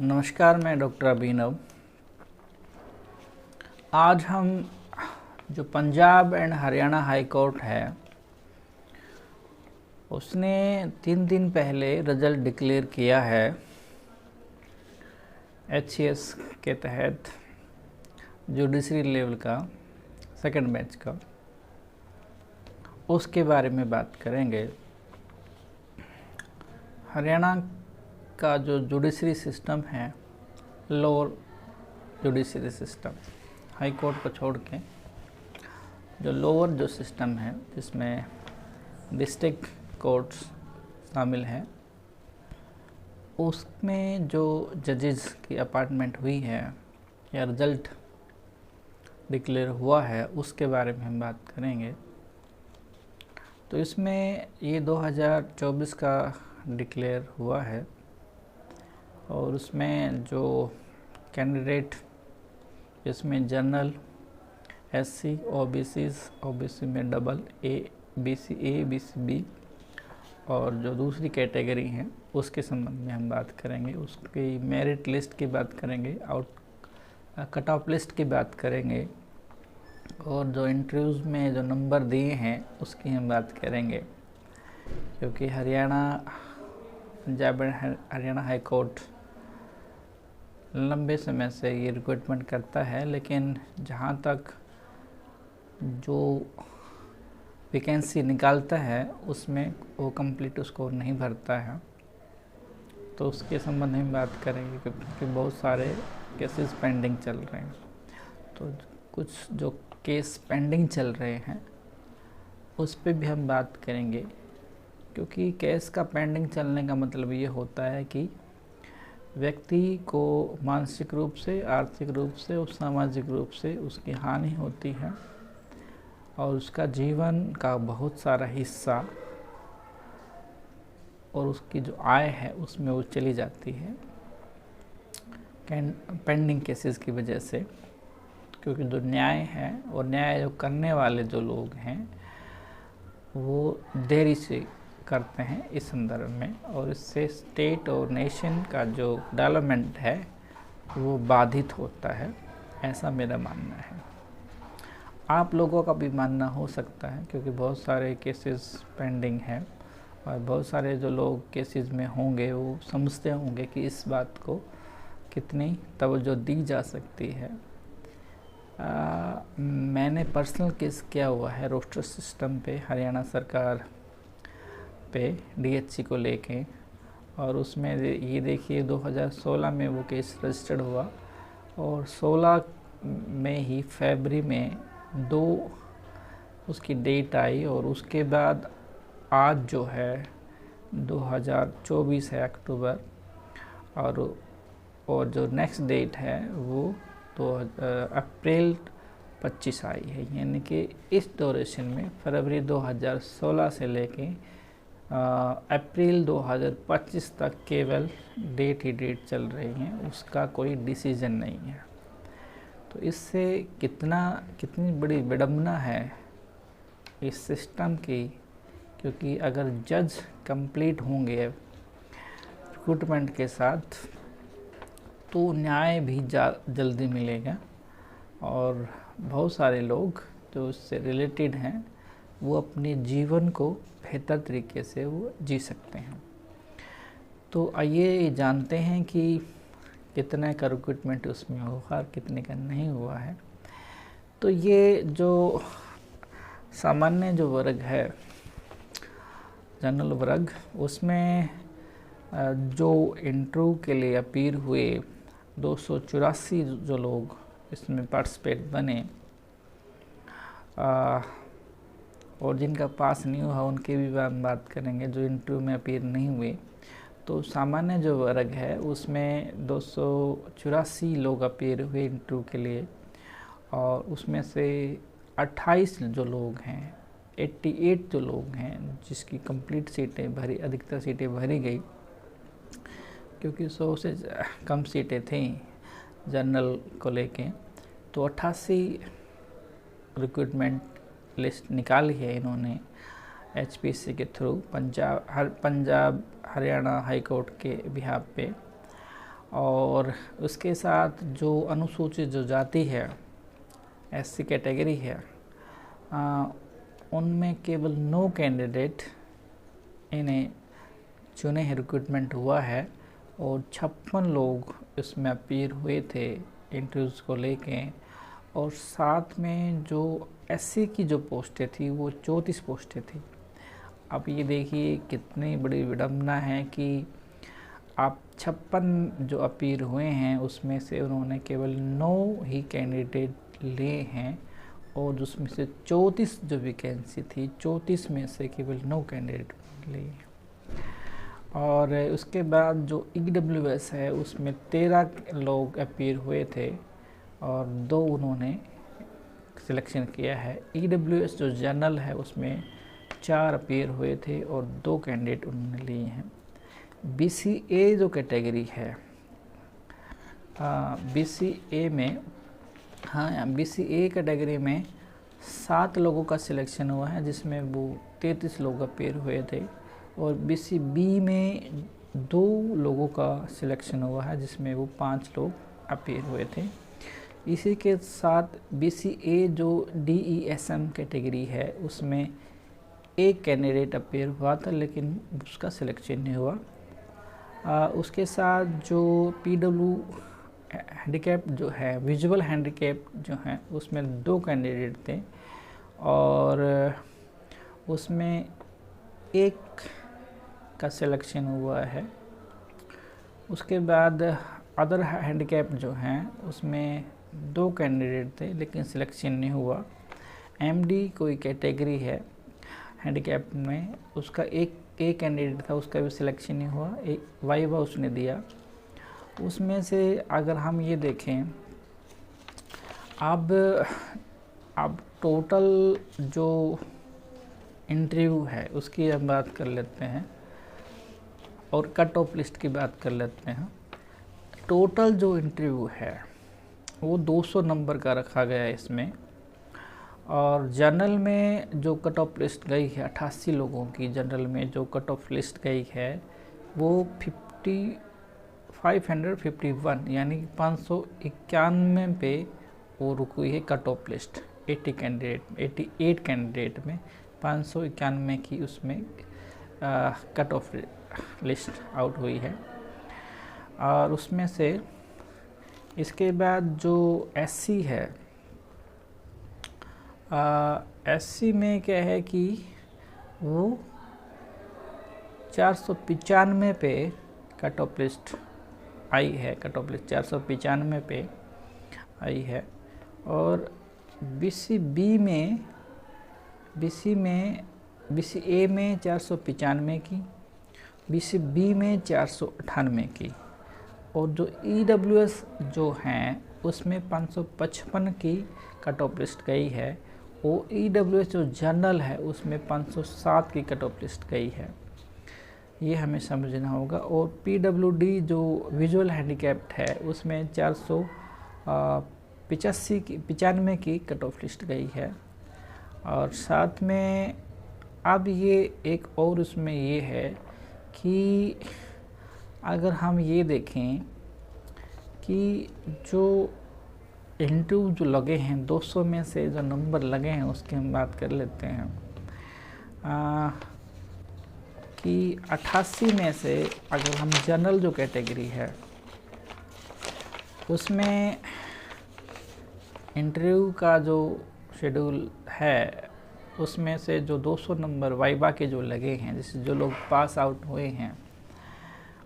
नमस्कार, मैं डॉक्टर अभिनव। आज हम जो Punjab and Haryana high court है उसने 3 दिन पहले रिजल्ट डिक्लेयर किया है HCS के तहत जुडिशरी लेवल का सेकंड बैच का। उसके बारे में बात करेंगे। हरियाणा का जो जुडिशरी सिस्टम है, lower judiciary system, high court को छोड़ के जो लोअर जो सिस्टम है जिसमें डिस्ट्रिक्ट कोर्ट्स शामिल हैं, उसमें जो जजेस की अपॉइंटमेंट हुई है या रिजल्ट डिक्लेयर हुआ है उसके बारे में हम बात करेंगे। तो इसमें ये 2024 का डिक्लेयर हुआ है और उसमें जो कैंडिडेट इसमें जनरल, SC, OBC में double A B C B और जो दूसरी कैटेगरी है उसके संबंध में हम बात करेंगे। उसकी मेरिट लिस्ट की बात करेंगे, कट ऑफ लिस्ट की बात करेंगे और जो इंटरव्यूज़ में जो नंबर दिए हैं उसकी हम बात करेंगे। क्योंकि Punjab and Haryana high court लंबे समय से ये रिक्रूटमेंट करता है, लेकिन जहाँ तक जो वैकेंसी निकालता है उसमें वो कंप्लीट उसको नहीं भरता है। तो उसके संबंध में बात करेंगे क्योंकि बहुत सारे केसेस पेंडिंग चल रहे हैं। तो कुछ जो केस पेंडिंग चल रहे हैं उस पर भी हम बात करेंगे, क्योंकि केस का पेंडिंग चलने का मतलब ये होता है कि व्यक्ति को मानसिक रूप से, आर्थिक रूप से और सामाजिक रूप से उसकी हानि होती है और उसका जीवन का बहुत सारा हिस्सा और उसकी जो आय है उसमें वो चली जाती है पेंडिंग केसेस की वजह से। क्योंकि जो न्याय है और न्याय जो करने वाले जो लोग हैं वो देरी से करते हैं इस संदर्भ में, और इससे स्टेट और नेशन का जो डेवलपमेंट है वो बाधित होता है, ऐसा मेरा मानना है। आप लोगों का भी मानना हो सकता है, क्योंकि बहुत सारे केसेस पेंडिंग हैं और बहुत सारे जो लोग केसेस में होंगे वो समझते होंगे कि इस बात को कितनी तवज्जो दी जा सकती है। मैंने पर्सनल केस किया हुआ है रोस्टर सिस्टम पे, हरियाणा सरकार पे DHC को लेके, और उसमें ये देखिए 2016 में वो केस रजिस्टर्ड हुआ और 16 में ही फरवरी में 2 उसकी डेट आई और उसके बाद आज जो है 2024 है अक्टूबर, और जो नेक्स्ट डेट है वो अप्रैल 25 आई है। यानी कि इस ड्यूरेशन में फरवरी 2016 से लेके अप्रैल 2025 तक केवल डेट ही डेट चल रही हैं, उसका कोई डिसीजन नहीं है। तो इससे कितनी बड़ी विडंबना है इस सिस्टम की, क्योंकि अगर जज कंप्लीट होंगे रिक्रूटमेंट के साथ तो न्याय भी जल्दी मिलेगा और बहुत सारे लोग जो उससे रिलेटेड हैं वो अपने जीवन को बेहतर तरीके से वो जी सकते हैं। तो आइए जानते हैं कि कितने का रिक्रूटमेंट उसमें हुआ और कितने का नहीं हुआ है। तो ये जो सामान्य जो वर्ग है, जनरल वर्ग, उसमें जो इंटरव्यू के लिए अपीयर हुए 284 जो लोग इसमें पार्टिसिपेट बने और जिनका पास नहीं हुआ उनके भी हम बात करेंगे, जो इंटरव्यू में अपीयर नहीं हुए। तो सामान्य जो वर्ग है उसमें 284 लोग अपीयर हुए इंटरव्यू के लिए और उसमें से 28 जो लोग हैं, 88 जो लोग हैं जिसकी कंप्लीट सीटें भरी, अधिकतर सीटें भरी गई, क्योंकि 100 से कम सीटें थी जनरल को लेके। तो 88 रिक्रूटमेंट लिस्ट निकाली है इन्होंने HPSC के through Punjab Haryana high court के बिहाफ पे। और उसके साथ जो अनुसूचित जो जाति है, SC कैटेगरी है, उनमें केवल 9 कैंडिडेट इन्हें चुने हैं, रिक्रूटमेंट हुआ है, और 56 लोग इसमें अपीयर हुए थे इंटरव्यूज़ को लेके। और साथ में जो SC की जो पोस्टें थी वो 34 पोस्टें थी। अब ये देखिए कितनी बड़ी विडम्बना है कि आप 56 जो अपीयर हुए हैं उसमें से उन्होंने केवल 9 ही कैंडिडेट लिए हैं, और उसमें से 34 जो वैकेंसी थी, 34 में से केवल 9 कैंडिडेट लिए। और उसके बाद जो EWS है उसमें 13 लोग अपीयर हुए थे और 2 उन्होंने सिलेक्शन किया है। EWS जो जनरल है उसमें 4 अपीयर हुए थे और 2 कैंडिडेट उन्होंने लिए हैं। BCA जो कैटेगरी है, BCA में, हाँ, BCA कैटेगरी में 7 लोगों का सिलेक्शन हुआ है, जिसमें वो 33 लोग अपीयर हुए थे। और BCB में 2 लोगों का सिलेक्शन हुआ है, जिसमें वो 5 लोग अपीयर हुए थे। इसी के साथ BCA जो DESM कैटेगरी है उसमें 1 कैंडिडेट अपीयर हुआ था, लेकिन उसका सिलेक्शन नहीं हुआ। उसके साथ जो PW हैंडीकैप जो है, विजुअल हैंडीकैप जो है, उसमें 2 कैंडिडेट थे और उसमें 1 का सिलेक्शन हुआ है। उसके बाद अदर हैंडीकैप जो हैं उसमें 2 कैंडिडेट थे, लेकिन सिलेक्शन नहीं हुआ। MD कोई कैटेगरी है हैंडीकैप में, उसका एक कैंडिडेट था, उसका भी सिलेक्शन नहीं हुआ। एक वाइवा उसने दिया। उसमें से अगर हम ये देखें, अब टोटल जो इंटरव्यू है उसकी हम बात कर लेते हैं और कट ऑफ लिस्ट की बात कर लेते हैं। टोटल जो इंटरव्यू है वो 200 नंबर का रखा गया है इसमें, और जनरल में जो कट ऑफ लिस्ट गई है 88 लोगों की, जनरल में जो कट ऑफ लिस्ट गई है वो 551 यानी 591 पे वो रुकी है कट ऑफ लिस्ट। 88 कैंडिडेट में 591 की उसमें कट ऑफ लिस्ट आउट हुई है। और उसमें से इसके बाद जो SC है, SC में क्या है कि वो 495 पे कट ऑफ लिस्ट आई है, कट ऑफ लिस्ट 495 पे आई है। और BCA में 495 की, BCB में 498 की, और जो EWS जो हैं उसमें 555 की कट ऑफ लिस्ट गई है। वो EWS जो जनरल है उसमें 507 की कट ऑफ लिस्ट गई है, ये हमें समझना होगा। और PWD जो विजुअल हैंडीकैप्ड है उसमें 495 की कट ऑफ लिस्ट गई है। और साथ में अब ये एक और उसमें ये है कि अगर हम ये देखें कि जो इंटरव्यू जो लगे हैं 200 में से जो नंबर लगे हैं उसकी हम बात कर लेते हैं। कि 88 में से अगर हम जनरल जो कैटेगरी है उसमें इंटरव्यू का जो शेड्यूल है उसमें से जो 200 नंबर वाइवा के जो लगे हैं, जैसे जो लोग पास आउट हुए हैं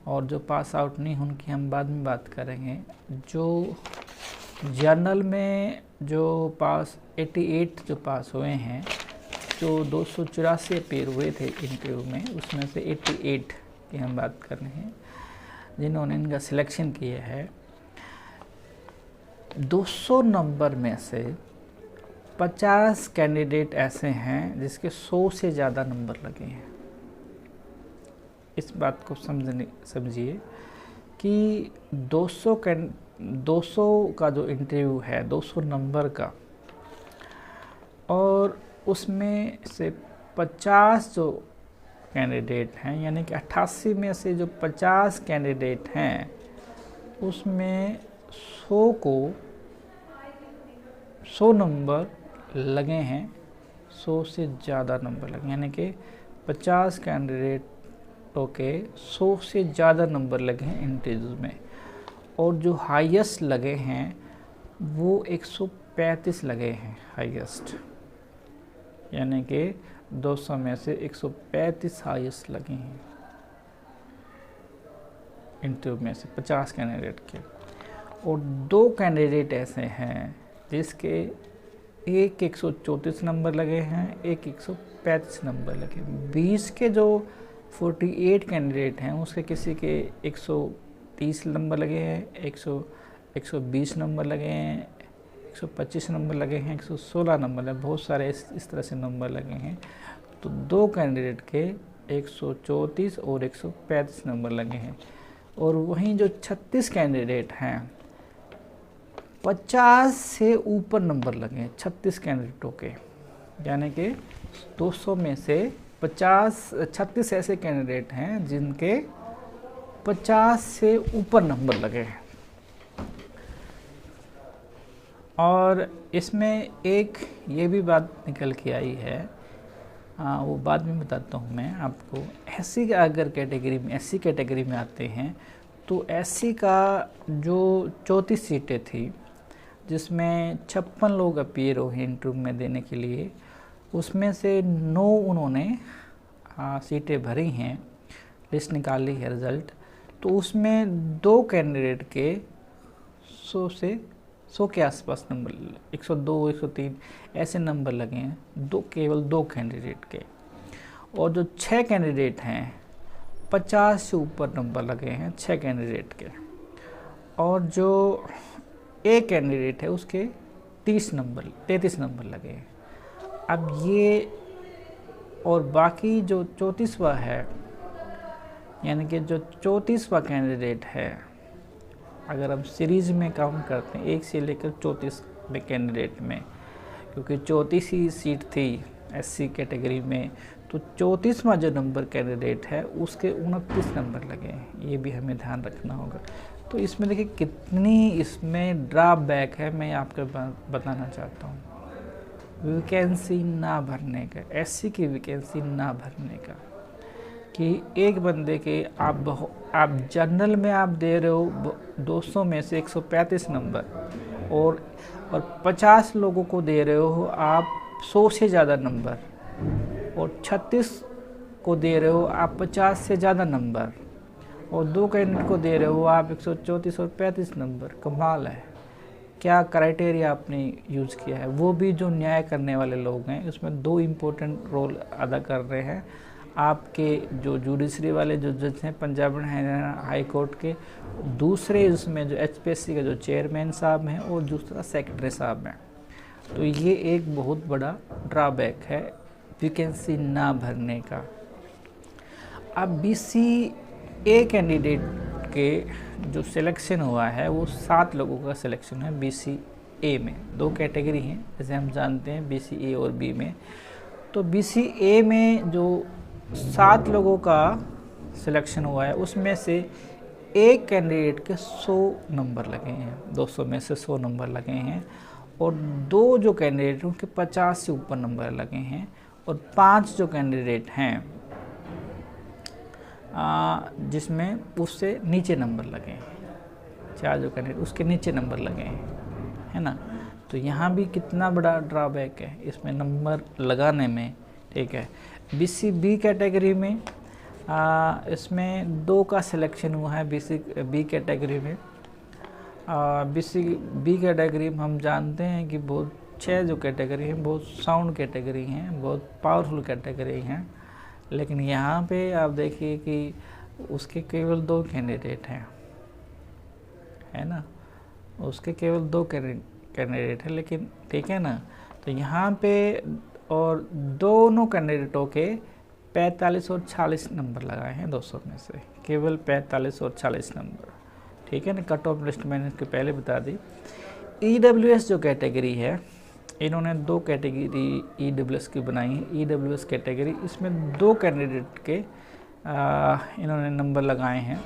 और जो पास आउट नहीं उनकी हम बाद में बात करेंगे। जो जनरल में जो 88 जो पास हुए हैं, जो 284 पेयर हुए थे इंटरव्यू में, उसमें से 88 की हम बात कर रहे हैं जिन्होंने इनका सिलेक्शन किया है। 200 नंबर में से 50 कैंडिडेट ऐसे हैं जिसके 100 से ज़्यादा नंबर लगे हैं। इस बात को समझिए कि 200 का जो इंटरव्यू है 200 नंबर का, और उसमें से 50 जो कैंडिडेट हैं, यानी कि 88 में से जो 50 कैंडिडेट हैं उसमें 100 नंबर लगे हैं, 100 से ज़्यादा नंबर लगे, यानी कि 50 कैंडिडेटों के 100 से ज़्यादा नंबर लगे हैं इंटरव्यूज़ में। और जो हाईएस्ट लगे हैं वो 135 लगे हैं हाईएस्ट, यानी कि 200 में से 135 हाईएस्ट लगे हैं इंटरव्यू में से 50 कैंडिडेट के। और 2 कैंडिडेट ऐसे हैं जिसके एक 134 नंबर लगे हैं, एक 135 नंबर लगे। 20 के जो 48 कैंडिडेट हैं उसके किसी के 130 नंबर लगे हैं, 120 नंबर लगे हैं, 125 नंबर लगे हैं, 116 नंबर लगे, बहुत सारे इस तरह से नंबर लगे हैं। तो 2 कैंडिडेट के 134 और 135 नंबर लगे हैं। और वहीं जो 36 कैंडिडेट हैं 50 से ऊपर नंबर लगे हैं 36 कैंडिडेटों के, यानी कि 200 में से 36 ऐसे कैंडिडेट हैं जिनके 50 से ऊपर नंबर लगे हैं। और इसमें एक ये भी बात निकल के आई है, वो बाद में बताता हूँ मैं आपको। एससी का अगर कैटेगरी में, एससी कैटेगरी में आते हैं तो एससी का जो 34 सीटें थी जिसमें 56 लोग अपीयर हुए इंटरव्यू में देने के लिए, उसमें से 9 उन्होंने सीटें भरी हैं, लिस्ट निकाली है रिज़ल्ट। तो उसमें 2 कैंडिडेट के 100 के आसपास नंबर, 102 103 ऐसे नंबर लगे हैं, केवल 2 कैंडिडेट के। और जो 6 कैंडिडेट हैं 50 से ऊपर नंबर लगे हैं 6 कैंडिडेट के। और जो एक कैंडिडेट है उसके 33 नंबर लगे हैं। अब ये और बाकी जो 34वां है, यानी कि जो 34वां कैंडिडेट है, अगर हम सीरीज़ में काउंट करते हैं 1 से लेकर 34 में कैंडिडेट में, क्योंकि 34 ही सीट थी एससी कैटेगरी में, तो 34वां जो नंबर कैंडिडेट है उसके 29 नंबर लगे हैं। ये भी हमें ध्यान रखना होगा। तो इसमें देखिए कितनी इसमें ड्रॉबैक है, मैं आपको बताना चाहता हूँ। वैकेंसी ना भरने का, एससी की वैकेंसी ना भरने का, कि एक बंदे के आप जनरल में आप दे रहे हो 200 में से 135 नंबर, और 50 लोगों को दे रहे हो आप 100 से ज़्यादा नंबर, और 36 को दे रहे हो आप 50 से ज़्यादा नंबर, और 2 कैंडिडेट को दे रहे हो आप 134 और 35 नंबर। कमाल है, क्या क्राइटेरिया आपने यूज़ किया है। वो भी जो न्याय करने वाले लोग हैं उसमें 2 इम्पोर्टेंट रोल अदा कर रहे हैं। आपके जो जुडिशरी वाले जो जज हैं पंजाब हरियाणा हाई कोर्ट के, दूसरे उसमें जो एचपीएससी का जो चेयरमैन साहब हैं, और दूसरा सेक्रेटरी साहब हैं। तो ये एक बहुत बड़ा ड्रॉबैक है वैकेंसी ना भरने का। अब BCA कैंडिडेट के जो सिलेक्शन हुआ है वो 7 लोगों का सिलेक्शन है BCA में। 2 कैटेगरी हैं जैसे हम जानते हैं, BCA और B में। तो BCA में जो 7 लोगों का सिलेक्शन हुआ है उसमें से एक कैंडिडेट के 100 नंबर लगे हैं, 200 में से 100 नंबर लगे हैं। और 2 जो कैंडिडेट हैं उनके 50 से ऊपर नंबर लगे हैं, और 5 जो कैंडिडेट हैं जिसमें उससे नीचे नंबर लगे हैं, 4 जो कैंडिडेट उसके नीचे नंबर लगे हैं, है ना। तो यहाँ भी कितना बड़ा ड्रॉबैक है इसमें नंबर लगाने में, ठीक है। BCB कैटेगरी में इसमें 2 का सिलेक्शन हुआ है BCB कैटेगरी में। BCB कैटेगरी में हम जानते हैं कि बहुत 6 जो कैटेगरी हैं बहुत साउंड कैटेगरी हैं, बहुत पावरफुल कैटेगरी हैं। लेकिन यहाँ पे आप देखिए कि उसके केवल 2 कैंडिडेट हैं, है ना, उसके केवल 2 कैंडिडेट हैं, लेकिन ठीक है ना। तो यहाँ पे और दोनों कैंडिडेटों के 45 और 40 नंबर लगाए हैं 200 में से, केवल 45 और 40 नंबर, ठीक है ना। कट ऑफ लिस्ट मैंने इसके पहले बता दी। EWS जो कैटेगरी है, इन्होंने 2 कैटेगरी EWS की बनाई है। EWS कैटेगरी, इसमें 2 कैंडिडेट के इन्होंने नंबर लगाए हैं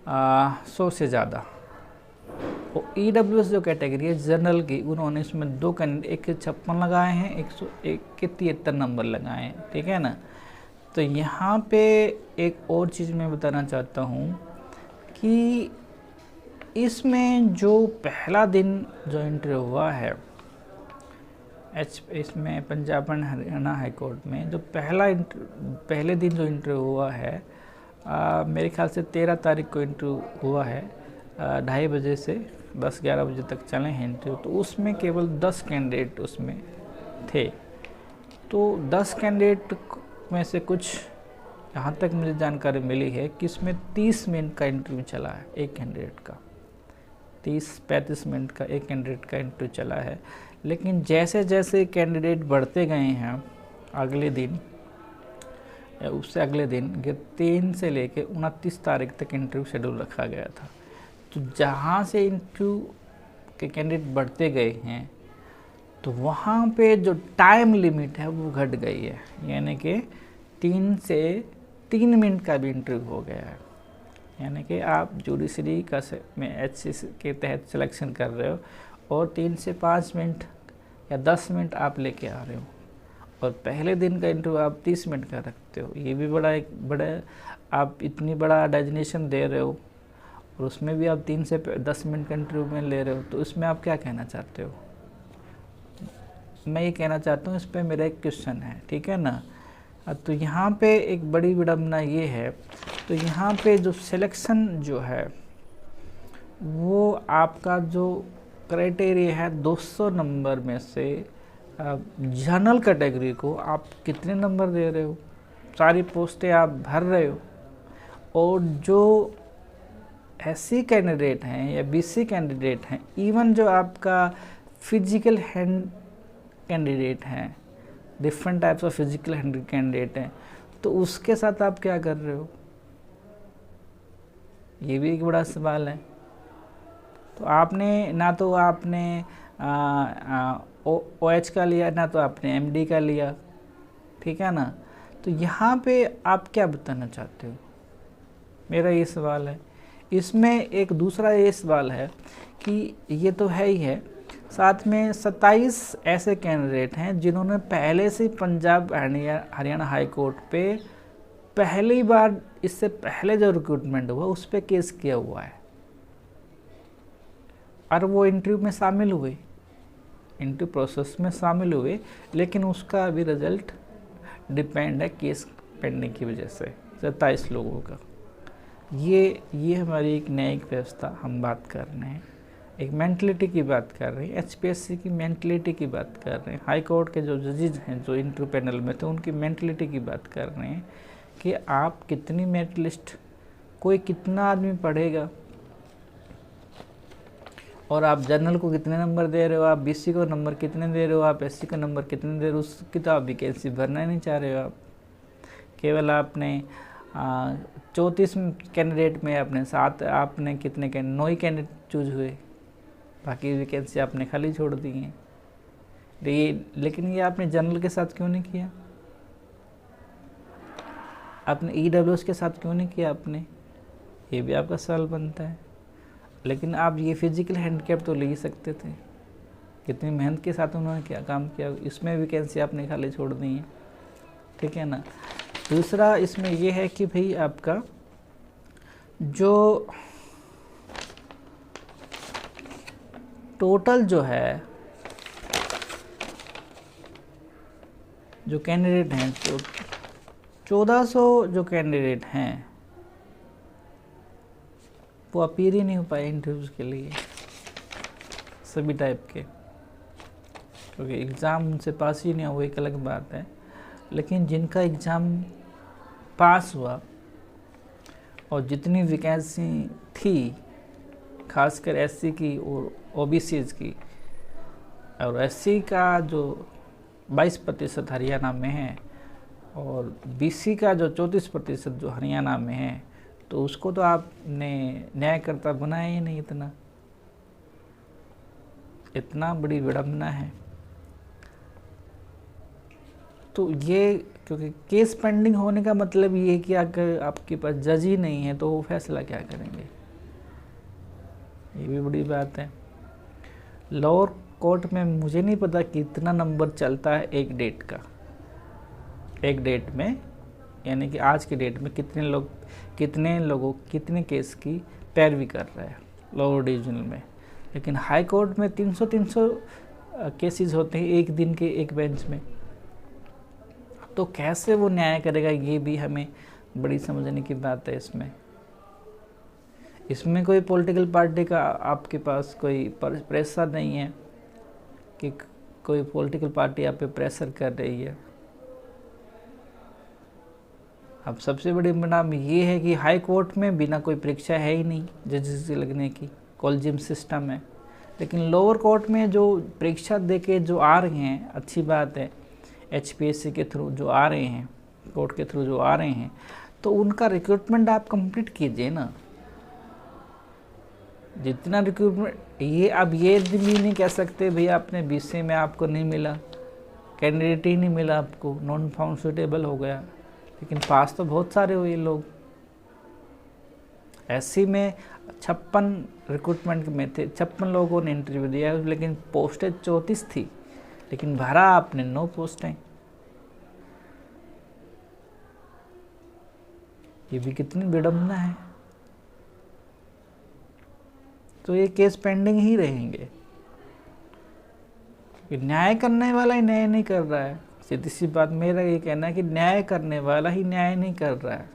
100 से ज़्यादा। और EWS जो कैटेगरी है जनरल की, उन्होंने इसमें 2 कैंडिडेट, एक के 56 लगाए हैं, 101 के 73 नंबर लगाए हैं, ठीक है ना। तो यहाँ पे एक और चीज़ मैं बताना चाहता हूँ कि इसमें जो पहला दिन जो इंटरव्यू हुआ है इसमें Punjab and Haryana high court में, जो पहले दिन जो इंटरव्यू हुआ है, मेरे ख्याल से 13 तारीख को इंटरव्यू हुआ है, 2:30 बजे से 10-11 बजे तक चले हैं इंटरव्यू। तो उसमें केवल 10 कैंडिडेट उसमें थे। तो 10 कैंडिडेट में से कुछ, यहाँ तक मुझे जानकारी मिली है कि इसमें 30 मिनट का इंटरव्यू चला है एक कैंडिडेट का, 30-35 मिनट का एक कैंडिडेट का इंटरव्यू चला है। लेकिन जैसे जैसे कैंडिडेट बढ़ते गए हैं, अगले दिन या उससे अगले दिन, 3 से लेके 29 तारीख तक इंटरव्यू शेड्यूल रखा गया था। तो जहाँ से इंटरव्यू के कैंडिडेट बढ़ते गए हैं, तो वहाँ पे जो टाइम लिमिट है वो घट गई है, यानी कि 3 से 3 मिनट का भी इंटरव्यू हो गया है। यानी कि आप जुडिशरी का में HC के तहत सिलेक्शन कर रहे हो और 3 से 5 मिनट या 10 मिनट आप लेके आ रहे हो, और पहले दिन का इंटरव्यू आप 30 मिनट का रखते हो। ये भी बड़ा आप इतनी बड़ा डेजिग्नेशन दे रहे हो और उसमें भी आप 3 से 10 मिनट का इंटरव्यू में ले रहे हो। तो इसमें आप क्या कहना चाहते हो? मैं ये कहना चाहता हूँ, इस पर मेरा एक क्वेश्चन है, ठीक है ना। तो यहाँ पे एक बड़ी विडम्बना ये है, तो यहाँ पे जो सिलेक्शन जो है वो आपका जो क्राइटेरिया है 200 नंबर में से जनरल कैटेगरी को आप कितने नंबर दे रहे हो? सारी पोस्टें आप भर रहे हो, और जो SC कैंडिडेट हैं या BC कैंडिडेट हैं, इवन जो आपका फिजिकल हैंड कैंडिडेट हैं, different types of physical hand candidate हैं, तो उसके साथ आप क्या कर रहे हो? ये भी एक बड़ा सवाल है। तो आपने ना तो आपने OH का लिया, ना तो आपने MD का लिया, ठीक है ना। तो यहाँ पे आप क्या बताना चाहते हो? मेरा ये सवाल है। इसमें एक दूसरा ये सवाल है कि ये तो है ही है, साथ में 27 ऐसे कैंडिडेट हैं जिन्होंने पहले से पंजाब हरियाणा हाई कोर्ट पे पहली बार, इससे पहले जो रिक्रूटमेंट हुआ उस पर केस किया हुआ है, और वो इंटरव्यू में शामिल हुए, इंटरव्यू प्रोसेस में शामिल हुए, लेकिन उसका अभी रिजल्ट डिपेंड है केस पेंडिंग की वजह से। 27 लोगों का ये हमारी एक न्यायिक व्यवस्था हम बात कर रहे हैं, एक मेंटलिटी की बात कर रहे हैं, HPSC की मेंटलिटी की बात कर रहे हैं, हाई कोर्ट के जो जजेज हैं जो इंटरव्यू पैनल में थे उनकी मेंटलिटी की बात कर रहे हैं कि आप कितनी मेरिट लिस्ट, कोई कितना आदमी पढ़ेगा, और आप जनरल को कितने नंबर दे रहे हो, आप BC को नंबर कितने दे रहे हो, आप SC को नंबर कितने दे रहे हो, उसकी तो आप वैकेंसी भरना ही नहीं चाह रहे हो। आप केवल आपने 34 कैंडिडेट में अपने साथ आपने कितने 9 कैंडिडेट चूज हुए, बाकी वैकेंसी आपने खाली छोड़ दी हैं। लेकिन ये आपने जनरल के साथ क्यों नहीं किया? आपने EWS के साथ क्यों नहीं किया आपने? ये भी आपका सवाल बनता है। लेकिन आप ये फिजिकल हैंडीकैप तो ले ही सकते थे। कितनी मेहनत के साथ उन्होंने क्या काम किया, इसमें वैकेंसी आपने खाली छोड़ दी है, ठीक है ना। दूसरा इसमें यह है कि भाई आपका जो टोटल जो है जो कैंडिडेट हैं, तो 1400 जो कैंडिडेट हैं वो अपीयर ही नहीं हो पाए इंटरव्यूज़ के लिए, सभी टाइप के, क्योंकि एग्ज़ाम उनसे पास ही नहीं हुआ, एक अलग बात है। लेकिन जिनका एग्ज़ाम पास हुआ और जितनी वैकेंसी थी, खासकर SC की और OBCs की, और SC का जो 22% हरियाणा में है और BC का जो 34% जो हरियाणा में है, तो उसको तो आपने न्यायकर्ता बनाया ही नहीं। इतना बड़ी विडम्बना है। तो ये क्योंकि केस पेंडिंग होने का मतलब ये है कि अगर आपके पास जज ही नहीं है तो वो फैसला क्या करेंगे, ये भी बड़ी बात है। लोअर कोर्ट में मुझे नहीं पता कितना नंबर चलता है एक डेट का, एक डेट में, यानी कि आज के डेट में कितने केस की पैरवी कर रहे हैं लोअर डिविजनल में। लेकिन हाई कोर्ट में 300 केसेस होते हैं एक दिन के एक बेंच में, तो कैसे वो न्याय करेगा, ये भी हमें बड़ी समझने की बात है। इसमें कोई पॉलिटिकल पार्टी का आपके पास कोई प्रेशर नहीं है कि कोई पॉलिटिकल पार्टी आप पे प्रेशर कर रही है। अब सबसे बड़ी परिणाम ये है कि हाई कोर्ट में बिना कोई परीक्षा है ही नहीं जजेस के लगने की, कॉलेजियम सिस्टम है। लेकिन लोअर कोर्ट में जो परीक्षा दे के जो आ रहे हैं, अच्छी बात है, HPSC के थ्रू जो आ रहे हैं, कोर्ट के थ्रू जो आ रहे हैं, तो उनका रिक्रूटमेंट आप कंप्लीट कीजिए ना। जितना रिक्रूटमेंट, ये अब ये भी नहीं कह सकते भैया अपने BC में आपको नहीं मिला, कैंडिडेट ही नहीं मिला आपको, नॉन फाउंड सुटेबल हो गया, लेकिन पास तो बहुत सारे हुए लोग। SC में 56 रिक्रूटमेंट में थे, 56 लोगों ने इंटरव्यू दिया, लेकिन पोस्टें 34 थी, लेकिन भरा आपने 9 पोस्टें। ये भी कितनी विडम्बना है। तो ये केस पेंडिंग ही रहेंगे, न्याय करने वाला ही न्याय नहीं कर रहा है। सीधी सी बात मेरा ये कहना है कि न्याय करने वाला ही न्याय नहीं कर रहा है।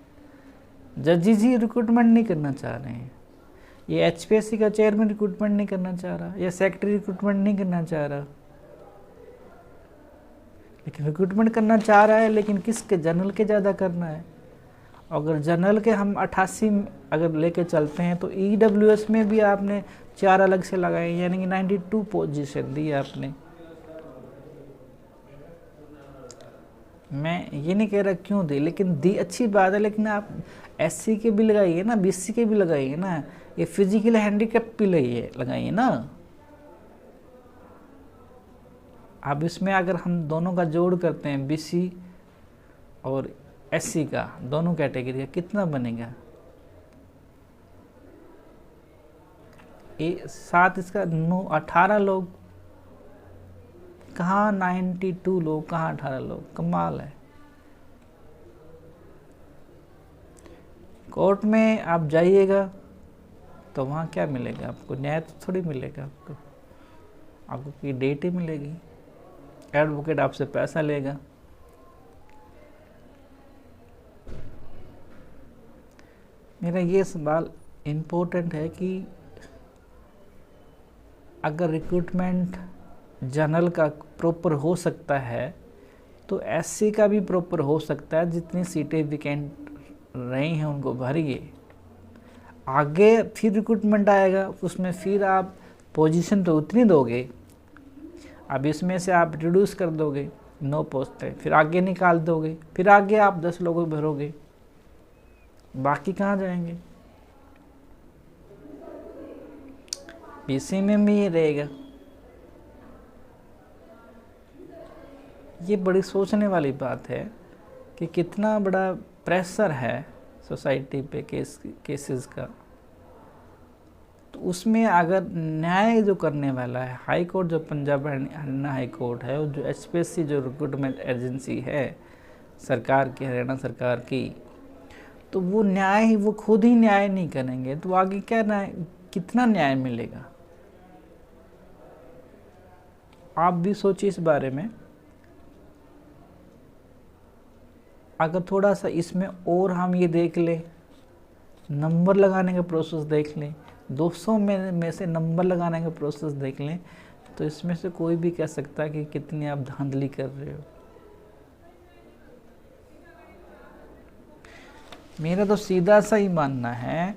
जजेस ही रिक्रूटमेंट नहीं करना चाह रहे हैं, ये HPSC का चेयरमैन रिक्रूटमेंट नहीं करना चाह रहा, या सेक्रेटरी रिक्रूटमेंट नहीं करना चाह रहा, लेकिन रिक्रूटमेंट करना चाह रहा है, लेकिन किसके, जनरल के ज़्यादा करना है। अगर जनरल के हम 88 अगर लेके चलते हैं तो EWS में भी आपने 4 अलग से लगाए, यानी कि 92 पोजीशन दी आपने। मैं ये नहीं कह रहा क्यों दी, लेकिन दी अच्छी बात है, लेकिन आप SC के भी लगाइए ना, BC के भी लगाइए ना, ये फिजिकल हैंडीकैप भी लगाइए ना। अब इसमें अगर हम दोनों का जोड़ करते हैं, BC और SC का, दोनों कैटेगरी का, कितना बनेगा? साथ इसका 18 लोग, कहाँ 92 लोग, कहाँ 18 लोग, कमाल है। कोर्ट में आप जाइएगा तो वहाँ क्या मिलेगा आपको, न्याय तो थोड़ी मिलेगा आपको की डेट ही मिलेगी, एडवोकेट आपसे पैसा लेगा। मेरा ये सवाल इम्पोर्टेंट है कि अगर रिक्रूटमेंट जनरल का प्रॉपर हो सकता है तो SC का भी प्रॉपर हो सकता है। जितनी सीटें विकेंट रही हैं उनको भरिए, आगे फिर रिक्रूटमेंट आएगा, उसमें फिर आप पोजीशन तो उतनी दोगे, अब इसमें से आप रिड्यूस कर दोगे 9 पोस्टें, फिर आगे निकाल दोगे, फिर आगे आप 10 लोगों भरोगे, बाकी कहाँ जाएंगे? BC में भी ये रहेगा। ये बड़ी सोचने वाली बात है कि कितना बड़ा प्रेशर है सोसाइटी पे केसेस का। तो उसमें अगर न्याय जो करने वाला है हाई कोर्ट, जो पंजाब हरियाणा हाई कोर्ट है, और जो HPSC जो रिक्रूटमेंट एजेंसी है सरकार की, हरियाणा सरकार की, तो वो न्याय, वो खुद ही न्याय नहीं करेंगे तो आगे क्या न्याय, कितना न्याय मिलेगा? आप भी सोचिए इस बारे में। अगर थोड़ा सा इसमें और हम ये देख लें, नंबर लगाने का प्रोसेस देख लें, 200 में से नंबर लगाने का प्रोसेस देख लें, तो इसमें से कोई भी कह सकता है कि कितनी आप धांधली कर रहे हो। मेरा तो सीधा सा ही मानना है,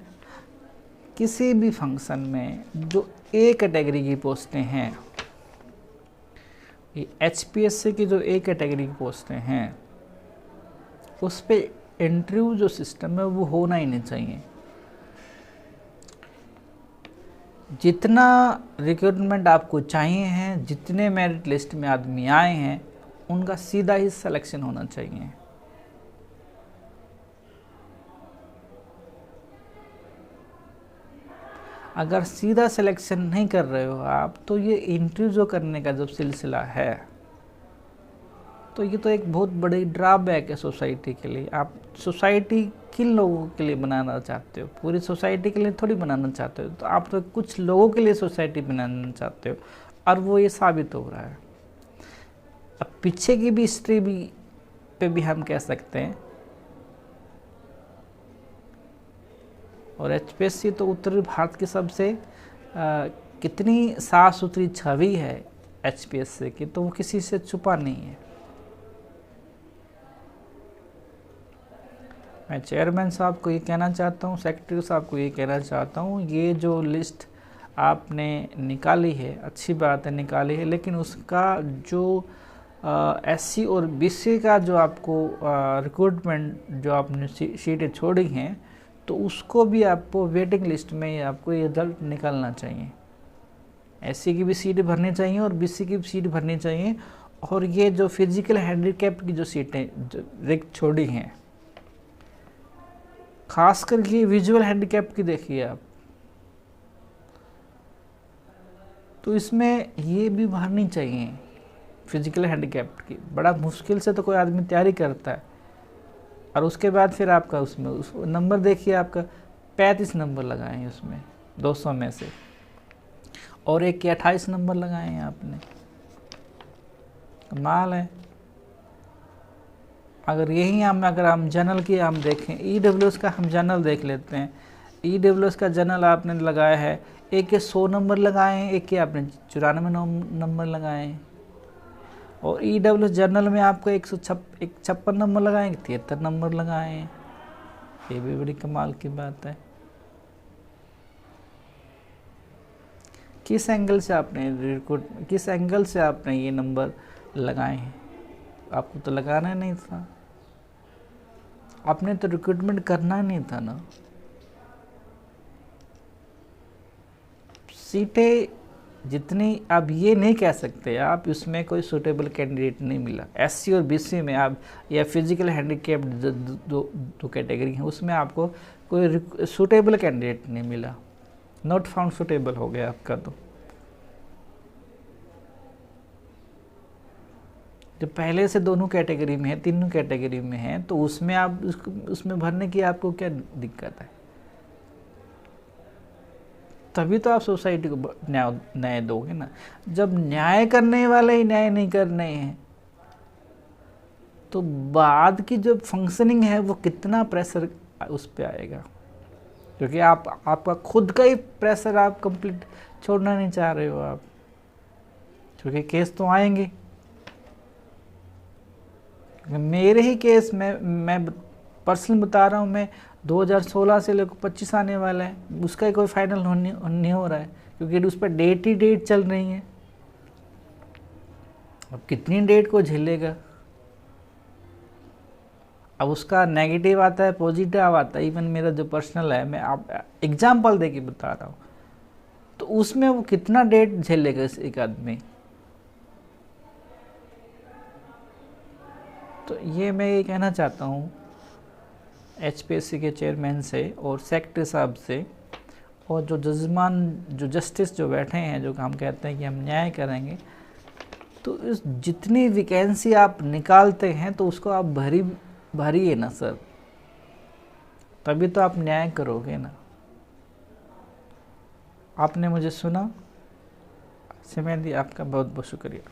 किसी भी फंक्शन में जो A कैटेगरी की पोस्टें हैं, ये HPSC की जो A कैटेगरी की पोस्टें हैं, उस पे इंटरव्यू जो सिस्टम है वो होना ही नहीं चाहिए। जितना रिक्रूटमेंट आपको चाहिए हैं, जितने मेरिट लिस्ट में आदमी आए हैं, उनका सीधा ही सिलेक्शन होना चाहिए। अगर सीधा सिलेक्शन नहीं कर रहे हो आप, तो ये इंटरव्यू करने का जब सिलसिला है, तो ये तो एक बहुत बड़ी ड्रॉबैक है सोसाइटी के लिए। आप सोसाइटी किन लोगों के लिए बनाना चाहते हो? पूरी सोसाइटी के लिए थोड़ी बनाना चाहते हो, तो आप तो कुछ लोगों के लिए सोसाइटी बनाना चाहते हो, और वो ये साबित हो रहा है। अब पीछे की भी हिस्ट्री पे भी हम कह सकते हैं, और एचपीएससी तो उत्तरी भारत की सबसे कितनी साफ सुथरी छवि है एचपीएससी की, तो वो किसी से छुपा नहीं है। मैं चेयरमैन साहब को ये कहना चाहता हूँ, सेक्रेटरी साहब को ये कहना चाहता हूँ, ये जो लिस्ट आपने निकाली है, अच्छी बात है निकाली है, लेकिन उसका जो एससी और बीसी का जो आपको रिक्रूटमेंट जो आपने सीटें छोड़ी हैं, तो उसको भी आपको वेटिंग लिस्ट में आपको ये रिजल्ट निकालना चाहिए। एससी की भी सीट भरनी चाहिए और बीसी की भी सीट भरनी चाहिए, और ये जो फिजिकल हैंडीकैप की जो सीटें जो रिक्त छोड़ी हैं, खास करके विजुअल हैंडीकैप की देखिए आप, तो इसमें ये भी भरनी चाहिए फिजिकल हैंडीकैप की। बड़ा मुश्किल से तो कोई आदमी तैयारी करता है, और उसके बाद फिर आपका उसमें उस नंबर देखिए, आपका 35 नंबर लगाए हैं उसमें 200 में से, और एक के 28 नंबर लगाए हैं आपने। कमाल है। अगर हम जनरल की हम देखें, ईडब्ल्यूएस का हम जनरल देख लेते हैं। ईडब्ल्यूएस का जनरल आपने लगाया है, एक के 100 नंबर लगाए हैं, एक के आपने 94 नंबर लगाए हैं, और ईडब्ल्यूएस जनरल में आपको 156 नंबर लगाए, 73 नंबर लगाए हैं। ये भी बड़ी कमाल की बात है। किस एंगल से आपने ये नंबर लगाए हैं? आपको तो लगाना नहीं था, आपने तो रिक्रूटमेंट करना नहीं था ना। सीटें जितनी, आप ये नहीं कह सकते आप इसमें कोई सूटेबल कैंडिडेट नहीं मिला। एससी और बीसी में आप, या फिजिकल हैंडीकैप्ड दो कैटेगरी हैं, उसमें आपको कोई सूटेबल कैंडिडेट नहीं मिला, नॉट फाउंड सूटेबल हो गया आपका। तो जो पहले से दोनों कैटेगरी में है, तीनों कैटेगरी में है, तो उसमें आप उसमें भरने की आपको क्या दिक्कत है? तभी तो आप सोसाइटी को न्याय दोगे ना। जब न्याय करने वाले ही न्याय नहीं करने हैं, तो बाद की जो फंक्शनिंग है वो कितना प्रेशर उस पर आएगा, क्योंकि आपका खुद का ही प्रेशर आप कंप्लीट छोड़ना नहीं चाह रहे हो आप, क्योंकि केस तो आएंगे। मेरे ही केस में, मैं पर्सनल बता रहा हूँ, मैं 2016 से लेकर 25 आने वाला है, उसका ही कोई फाइनल नहीं हो रहा है, क्योंकि उस पर डेट ही डेट चल रही है। अब कितनी डेट को झेलेगा? अब उसका नेगेटिव आता है, पॉजिटिव आता है। इवन मेरा जो पर्सनल है, मैं आप एग्जाम्पल दे के बता रहा हूँ, तो उसमें वो कितना डेट झेलेगा एक आदमी? तो ये मैं ये कहना चाहता हूँ एचपीएससी के चेयरमैन से और सेक्रेटरी साहब से, और जो जस्टिस जो बैठे हैं, जो हम कहते हैं कि हम न्याय करेंगे, तो इस जितनी वैकेंसी आप निकालते हैं तो उसको आप भरिए ना सर, तभी तो आप न्याय करोगे ना। आपने मुझे सुना, समय दिया, आपका बहुत बहुत शुक्रिया।